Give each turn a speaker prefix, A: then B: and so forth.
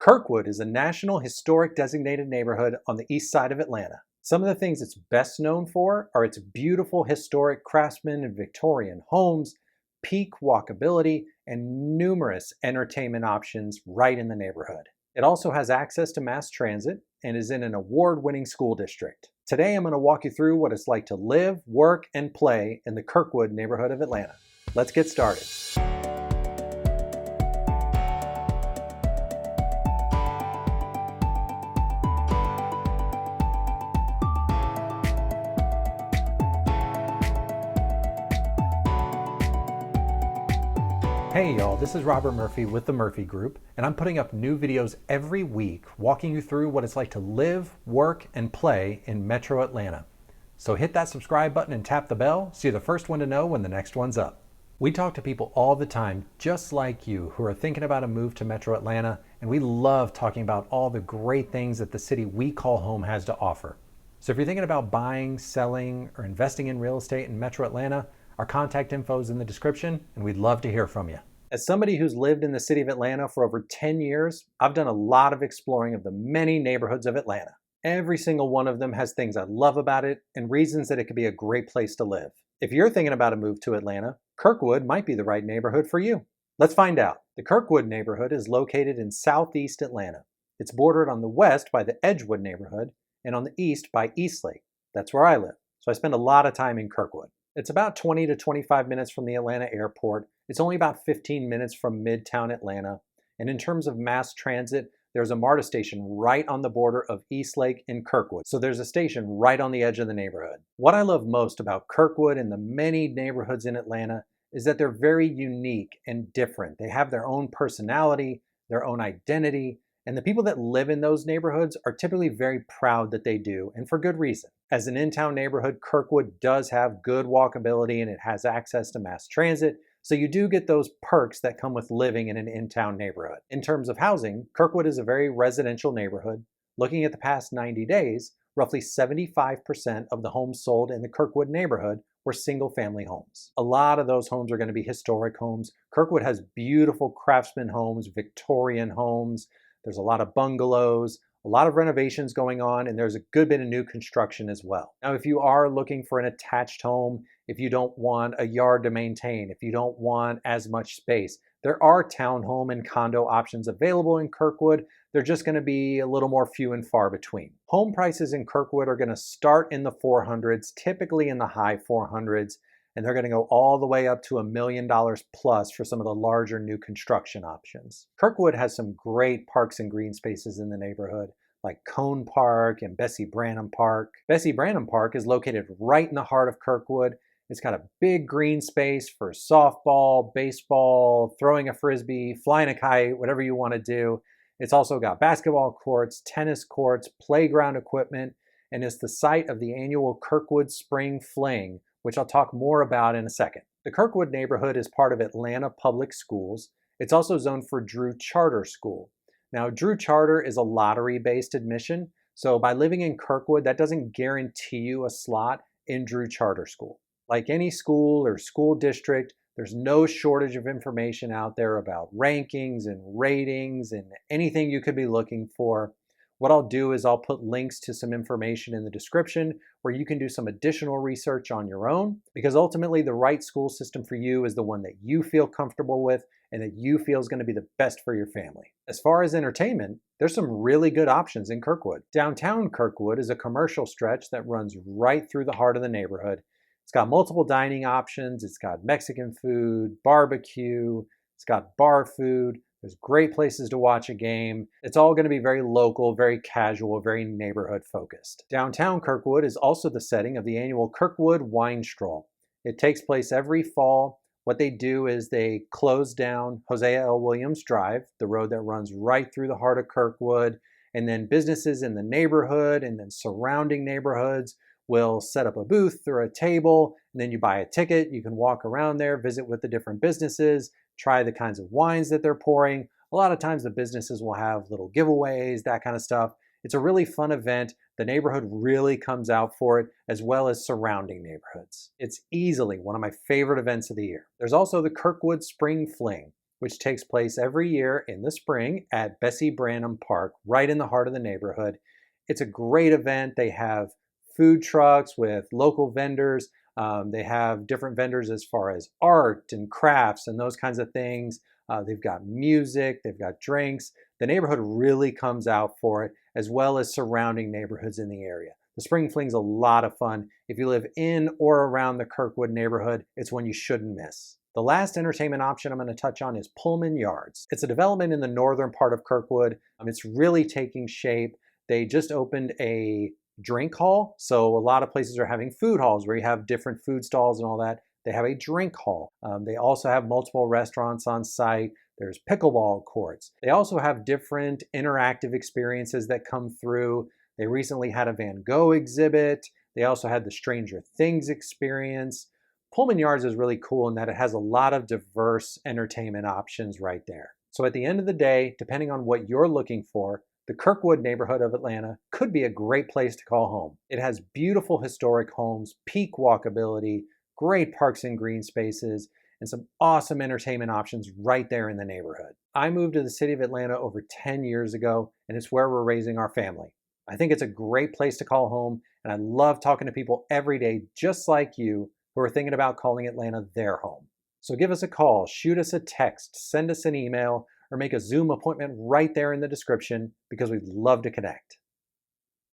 A: Kirkwood is a National Historic Designated Neighborhood on the east side of Atlanta. Some of the things it's best known for are its beautiful historic craftsman and Victorian homes, peak walkability, and numerous entertainment options right in the neighborhood. It also has access to mass transit and is in an award-winning school district. Today I'm going to walk you through what it's like to live, work, and play in the Kirkwood neighborhood of Atlanta. Let's get started. Hey y'all, this is Robert Murphy with the Murphy Group, and I'm putting up new videos every week walking you through what it's like to live, work, and play in Metro Atlanta. So hit that subscribe button and tap the bell so you're the first one to know when the next one's up. We talk to people all the time just like you who are thinking about a move to Metro Atlanta, and we love talking about all the great things that the city we call home has to offer. So if you're thinking about buying, selling, or investing in real estate in Metro Atlanta, our contact info is in the description, and we'd love to hear from you. As somebody who's lived in the city of Atlanta for over 10 years, I've done a lot of exploring of the many neighborhoods of Atlanta. Every single one of them has things I love about it and reasons that it could be a great place to live. If you're thinking about a move to Atlanta, Kirkwood might be the right neighborhood for you. Let's find out. The Kirkwood neighborhood is located in southeast Atlanta. It's bordered on the west by the Edgewood neighborhood and on the east by Eastlake. That's where I live, so I spend a lot of time in Kirkwood. It's about 20 to 25 minutes from the Atlanta airport. It's only about 15 minutes from Midtown Atlanta. And in terms of mass transit, there's a MARTA station right on the border of Eastlake and Kirkwood. So there's a station right on the edge of the neighborhood. What I love most about Kirkwood and the many neighborhoods in Atlanta is that they're very unique and different. They have their own personality, their own identity, and the people that live in those neighborhoods are typically very proud that they do, and for good reason. As an in-town neighborhood, Kirkwood does have good walkability and it has access to mass transit, so you do get those perks that come with living in an in-town neighborhood. In terms of housing, Kirkwood is a very residential neighborhood. Looking at the past 90 days, roughly 75% of the homes sold in the Kirkwood neighborhood were single-family homes. A lot of those homes are going to be historic homes. Kirkwood has beautiful craftsman homes, Victorian homes. There's a lot of bungalows, a lot of renovations going on, and there's a good bit of new construction as well. Now, if you are looking for an attached home, if you don't want a yard to maintain, if you don't want as much space, there are townhome and condo options available in Kirkwood. They're just going to be a little more few and far between. Home prices in Kirkwood are going to start in the 400s, typically in the high 400s, and they're going to go all the way up to $1 million plus for some of the larger new construction options. Kirkwood has some great parks and green spaces in the neighborhood, like Cone Park and Bessie Branham Park. Bessie Branham Park is located right in the heart of Kirkwood. It's got a big green space for softball, baseball, throwing a frisbee, flying a kite, whatever you want to do. It's also got basketball courts, tennis courts, playground equipment, and it's the site of the annual Kirkwood Spring Fling, which I'll talk more about in a second. The Kirkwood neighborhood is part of Atlanta Public Schools. It's also zoned for Drew Charter School. Now, Drew Charter is a lottery-based admission, so by living in Kirkwood, that doesn't guarantee you a slot in Drew Charter School. Like any school or school district, there's no shortage of information out there about rankings and ratings and anything you could be looking for. What I'll do is I'll put links to some information in the description where you can do some additional research on your own, because ultimately the right school system for you is the one that you feel comfortable with and that you feel is going to be the best for your family. As far as entertainment, there's some really good options in Kirkwood. Downtown Kirkwood is a commercial stretch that runs right through the heart of the neighborhood. It's got multiple dining options. It's got Mexican food, barbecue, it's got bar food. There's great places to watch a game. It's all going to be very local, very casual, very neighborhood focused. Downtown Kirkwood is also the setting of the annual Kirkwood Wine Stroll. It takes place every fall. What they do is they close down Hosea L. Williams Drive, the road that runs right through the heart of Kirkwood, and then businesses in the neighborhood and then surrounding neighborhoods will set up a booth or a table, and then you buy a ticket. You can walk around there, visit with the different businesses, try the kinds of wines that they're pouring. A lot of times the businesses will have little giveaways, that kind of stuff. It's a really fun event. The neighborhood really comes out for it, as well as surrounding neighborhoods. It's easily one of my favorite events of the year. There's also the Kirkwood Spring Fling. which takes place every year in the spring at Bessie Branham Park, right in the heart of the neighborhood. It's a great event. They have food trucks with local vendors. They have different vendors as far as art and crafts and those kinds of things. They've got music, they've got drinks. The neighborhood really comes out for it, as well as surrounding neighborhoods in the area. The Spring Fling's a lot of fun. If you live in or around the Kirkwood neighborhood, it's one you shouldn't miss. The last entertainment option I'm going to touch on is Pullman Yards. It's a development in the northern part of Kirkwood. It's really taking shape. They just opened a drink hall, so a lot of places are having food halls where you have different food stalls and all that. They have a drink hall. They also have multiple restaurants on site. There's pickleball courts. They also have different interactive experiences that come through. They recently had a Van Gogh exhibit. They also had the Stranger Things experience. Pullman Yards is really cool in that it has a lot of diverse entertainment options right there. So at the end of the day, depending on what you're looking for, the Kirkwood neighborhood of Atlanta could be a great place to call home. It has beautiful historic homes, peak walkability, great parks and green spaces, and some awesome entertainment options right there in the neighborhood. I moved to the city of Atlanta over 10 years ago, and it's where we're raising our family. I think it's a great place to call home, and I love talking to people every day just like you who are thinking about calling Atlanta their home. So give us a call, shoot us a text, send us an email, or make a Zoom appointment right there in the description because we'd love to connect.